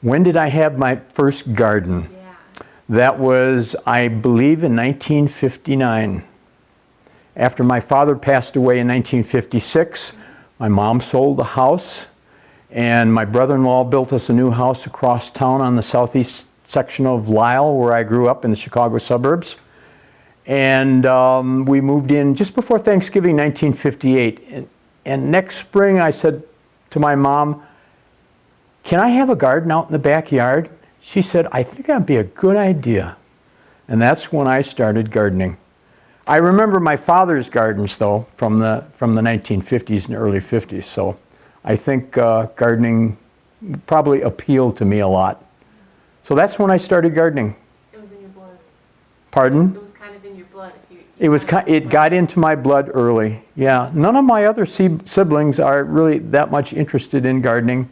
When did I have my first garden? Yeah. That was, I believe, in 1959. After my father passed away in 1956, my mom sold the house, and my brother-in-law built us a new house across town on the southeast section of Lisle, where I grew up in the Chicago suburbs. And we moved in just before Thanksgiving, 1958. And next spring, I said to my mom, "Can I have a garden out in the backyard?" She said, "I think that'd be a good idea." And that's when I started gardening. I remember my father's gardens, though, from the 1950s and early 50s. So I think gardening probably appealed to me a lot. So that's when I started gardening. It was in your blood. Pardon? It was kind of in your blood. It got into my blood early. Yeah. None of my other siblings are really that much interested in gardening.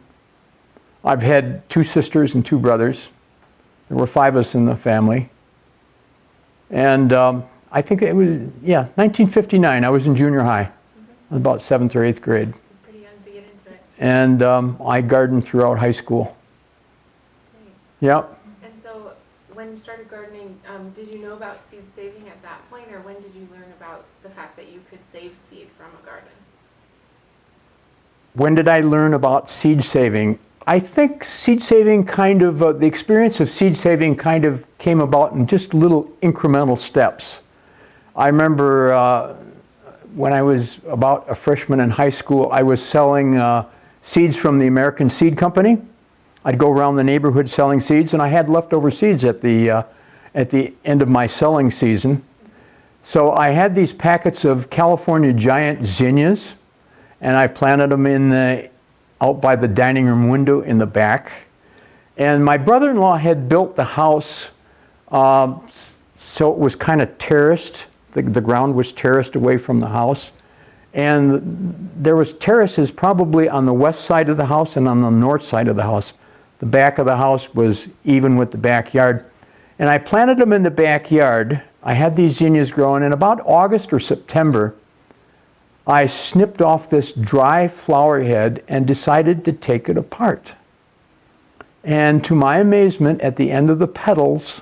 I've had 2 sisters and 2 brothers. There were 5 of us in the family. And I think it was, 1959. I was in junior high. I was about 7th or 8th grade. Pretty young to get into it. And I gardened throughout high school. Great. Yep. And so when you started gardening, did you know about seed saving at that point, or when did you learn about the fact that you could save seed from a garden? When did I learn about seed saving? I think seed saving kind of, the experience of seed saving kind of came about in just little incremental steps. I remember when I was about a freshman in high school, I was selling seeds from the American Seed Company. I'd go around the neighborhood selling seeds, and I had leftover seeds at the end of my selling season. So I had these packets of California giant zinnias, and I planted them out by the dining room window in the back. And my brother-in-law had built the house so it was kind of terraced. The ground was terraced away from the house. And there was terraces probably on the west side of the house and on the north side of the house. The back of the house was even with the backyard. And I planted them in the backyard. I had these zinnias growing. In about August or September, I snipped off this dry flower head and decided to take it apart. And to my amazement, at the end of the petals,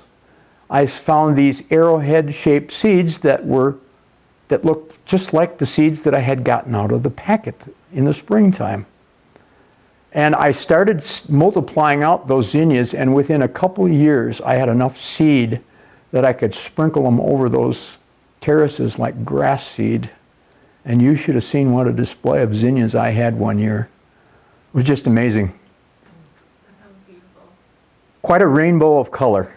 I found these arrowhead-shaped seeds that looked just like the seeds that I had gotten out of the packet in the springtime. And I started multiplying out those zinnias, and within a couple of years, I had enough seed that I could sprinkle them over those terraces like grass seed. And you should have seen what a display of zinnias I had one year. It was just amazing. That sounds beautiful. Quite a rainbow of color.